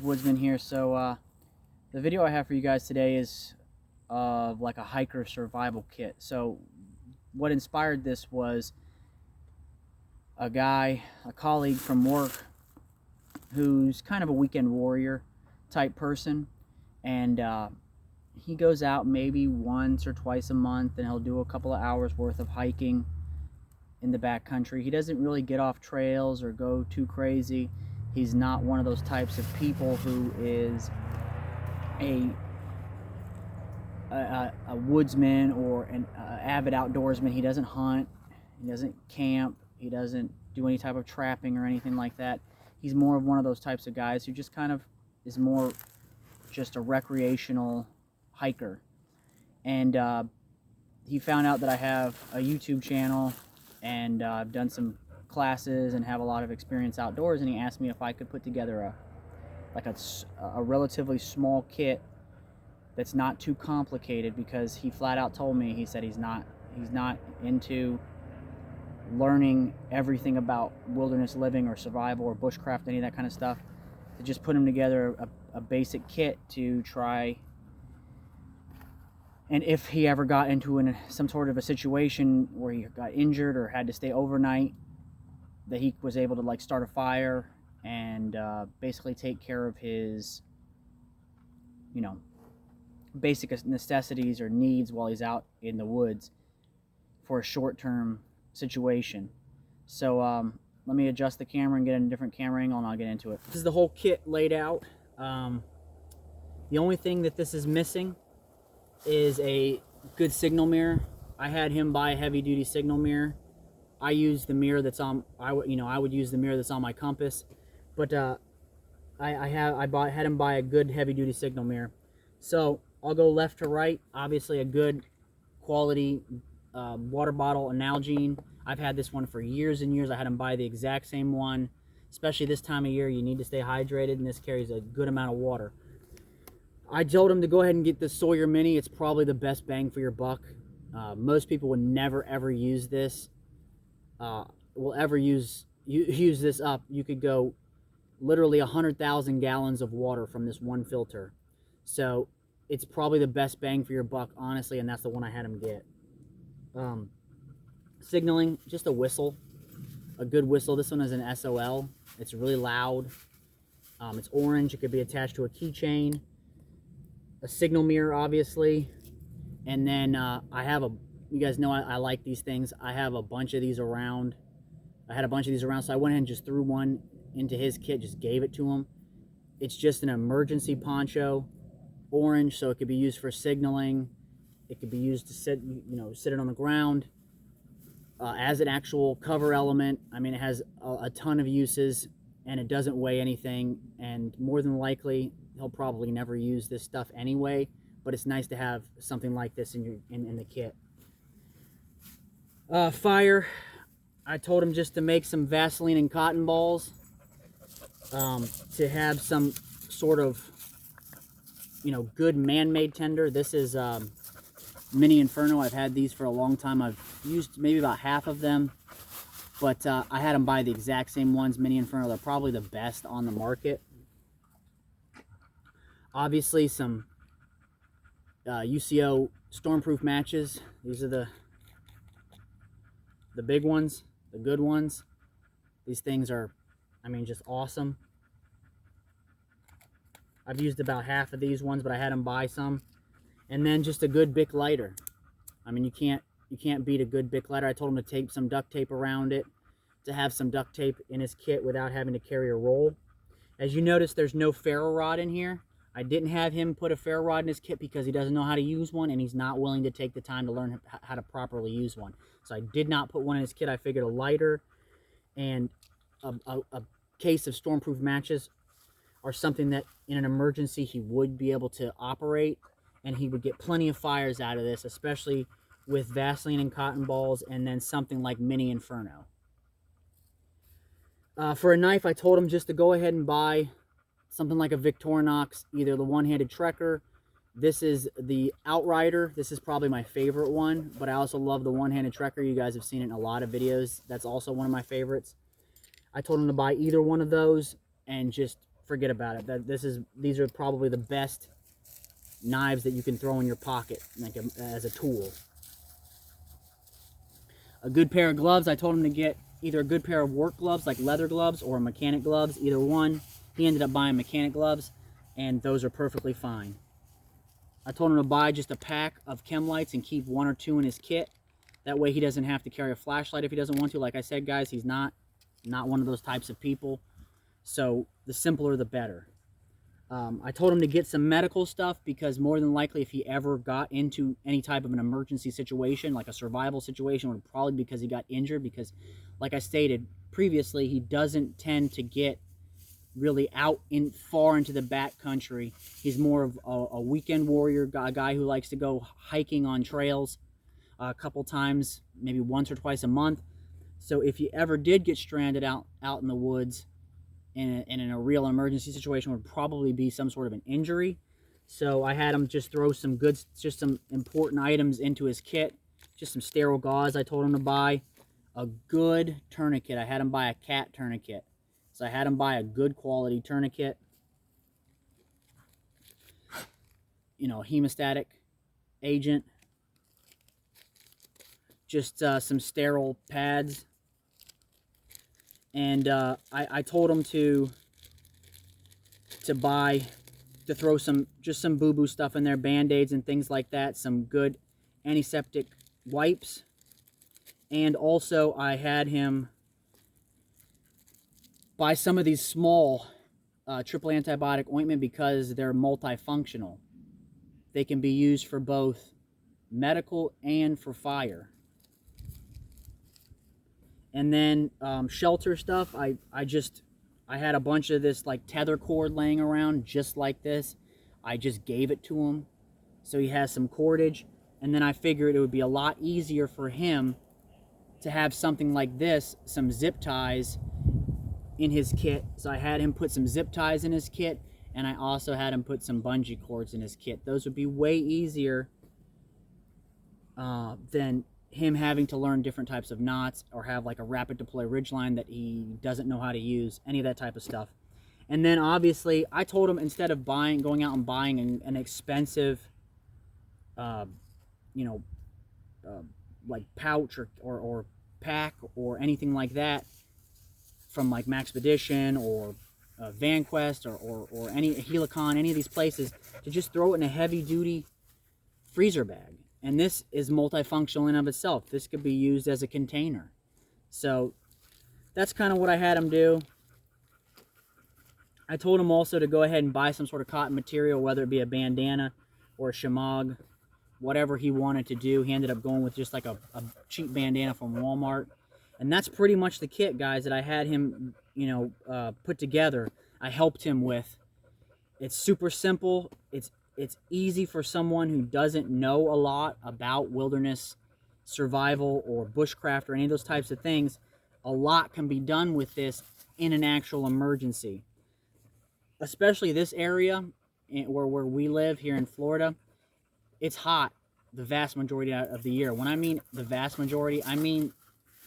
Woodsman here. So the video I have for you guys today is of like a hiker survival kit. So what inspired this was a colleague from work, who's kind of a weekend warrior type person, and he goes out maybe once or twice a month, and he'll do a couple of hours worth of hiking in the backcountry. He doesn't really get off trails or go too crazy. He's not one of those types of people who is a woodsman or an avid outdoorsman. He doesn't hunt, he doesn't camp, he doesn't do any type of trapping or anything like that. He's more of one of those types of guys who just kind of is more just a recreational hiker. And he found out that I have a YouTube channel, and I've done some classes and have a lot of experience outdoors, and he asked me if I could put together a relatively small kit that's not too complicated, because he flat out told me, he said he's not into learning everything about wilderness living or survival or bushcraft, any of that kind of stuff, to just put him together a basic kit to try, and if he ever got into some sort of a situation where he got injured or had to stay overnight, that he was able to like start a fire and basically take care of his, basic necessities or needs while he's out in the woods for a short-term situation. So let me adjust the camera and get in a different camera angle, and I'll get into it. This is the whole kit laid out. The only thing that this is missing is a good signal mirror. I had him buy a heavy-duty signal mirror. I use the mirror that's on. I would use the mirror that's on my compass, but I had him buy a good heavy-duty signal mirror. So I'll go left to right. Obviously, a good quality water bottle, an Nalgene. I've had this one for years and years. I had him buy the exact same one. Especially this time of year, you need to stay hydrated, and this carries a good amount of water. I told him to go ahead and get the Sawyer Mini. It's probably the best bang for your buck. Most people would never ever use this. Will ever use this up. You could go literally 100,000 gallons of water from this one filter. So it's probably the best bang for your buck, honestly, and that's the one I had him get. Signaling, just a whistle, a good whistle. This one is an SOL. It's really loud. It's orange. It could be attached to a keychain. A signal mirror, obviously. And then I have you guys know I like these things. I have a bunch of these around. I had a bunch of these around, so I went ahead and just threw one into his kit, just gave it to him. It's just an emergency poncho, orange, so it could be used for signaling. It could be used to sit it on the ground as an actual cover element. I mean, it has a ton of uses, and it doesn't weigh anything, and more than likely he'll probably never use this stuff anyway, but it's nice to have something like this in the kit. Fire, I told him just to make some Vaseline and cotton balls, to have some sort of good man-made tinder. This is Mini Inferno. I've had these for a long time. I've used maybe about half of them, but I had them buy the exact same ones, Mini Inferno. They're probably the best on the market. Obviously, some UCO stormproof matches. These are the big ones, the good ones. These things are, I mean, just awesome. I've used about half of these ones, but I had them buy some. And then just a good Bic lighter. I mean, you can't beat a good Bic lighter. I told him to tape some duct tape around it, to have some duct tape in his kit without having to carry a roll. As you notice, there's no ferro rod in here. I didn't have him put a ferro rod in his kit because he doesn't know how to use one, and he's not willing to take the time to learn how to properly use one. So I did not put one in his kit. I figured a lighter and a case of stormproof matches are something that in an emergency he would be able to operate, and he would get plenty of fires out of this, especially with Vaseline and cotton balls, and then something like Mini Inferno. For a knife, I told him just to go ahead and buy something like a Victorinox, either the one-handed Trekker. This is the Outrider. This is probably my favorite one, but I also love the one-handed Trekker. You guys have seen it in a lot of videos. That's also one of my favorites. I told him to buy either one of those and just forget about it. These are probably the best knives that you can throw in your pocket, like as a tool. A good pair of gloves, I told him to get either a good pair of work gloves, like leather gloves, or mechanic gloves, either one. He ended up buying mechanic gloves, and those are perfectly fine. I told him to buy just a pack of chem lights and keep 1 or 2 in his kit. That way he doesn't have to carry a flashlight if he doesn't want to. Like I said, guys, he's not one of those types of people. So the simpler, the better. I told him to get some medical stuff because more than likely if he ever got into any type of an emergency situation, like a survival situation, would probably be because he got injured, because like I stated previously, he doesn't tend to get really out far into the back country. He's more of a weekend warrior, a guy who likes to go hiking on trails a couple times, maybe once or twice a month. So if you ever did get stranded out in the woods and in a real emergency situation, would probably be some sort of an injury. So I had him just throw some some important items into his kit, just some sterile gauze. I told him to buy a good tourniquet. I had him buy a cat tourniquet. So I had him buy a good quality tourniquet. You know, hemostatic agent. Just some sterile pads. And I told him to throw just some boo-boo stuff in there, Band-Aids and things like that, some good antiseptic wipes. And also I had him buy some of these small triple antibiotic ointment because they're multifunctional. They can be used for both medical and for fire. And then shelter stuff, I had a bunch of this like tether cord laying around just like this. I just gave it to him so he has some cordage. And then I figured it would be a lot easier for him to have something like this, some zip ties in his kit. So I had him put some zip ties in his kit, and I also had him put some bungee cords in his kit. Those would be way easier than him having to learn different types of knots or have like a rapid deploy ridgeline that he doesn't know how to use, any of that type of stuff. And then obviously I told him, instead of going out and buying an expensive like pouch or pack or anything like that from like Maxpedition or VanQuest or any Helicon, any of these places, to just throw it in a heavy duty freezer bag. And this is multifunctional in of itself. This could be used as a container. So that's kind of what I had him do. I told him also to go ahead and buy some sort of cotton material, whether it be a bandana or a shemagh, whatever he wanted to do. He ended up going with just like a cheap bandana from Walmart. And that's pretty much the kit, guys, that I had him, put together. I helped him with. It's super simple. It's easy for someone who doesn't know a lot about wilderness survival or bushcraft or any of those types of things. A lot can be done with this in an actual emergency. Especially this area where we live here in Florida, it's hot the vast majority of the year. When I mean the vast majority, I mean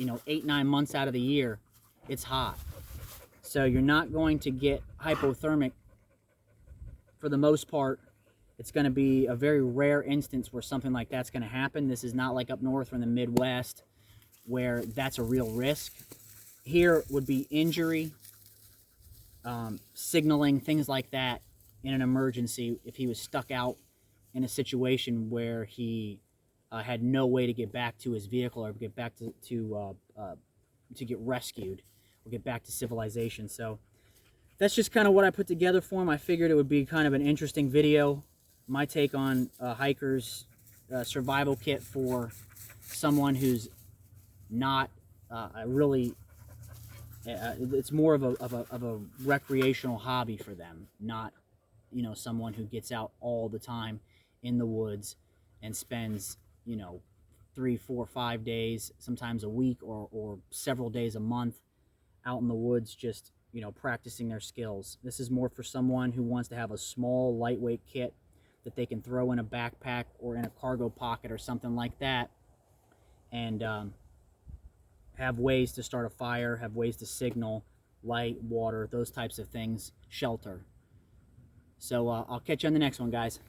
8-9 months out of the year, it's hot. So you're not going to get hypothermic for the most part. It's going to be a very rare instance where something like that's going to happen. This is not like up north or in the Midwest where that's a real risk. Here would be injury, signaling, things like that in an emergency if he was stuck out in a situation where he had no way to get back to his vehicle or get back to get rescued or get back to civilization. So that's just kind of what I put together for him. I figured it would be kind of an interesting video, my take on a hiker's survival kit for someone who's not really. It's more of a recreational hobby for them, not someone who gets out all the time in the woods and spends 3, 4, 5 days, sometimes a week or several days a month out in the woods just practicing their skills. This is more for someone who wants to have a small lightweight kit that they can throw in a backpack or in a cargo pocket or something like that, and have ways to start a fire, have ways to signal, light, water, those types of things, shelter. So I'll catch you on the next one, guys.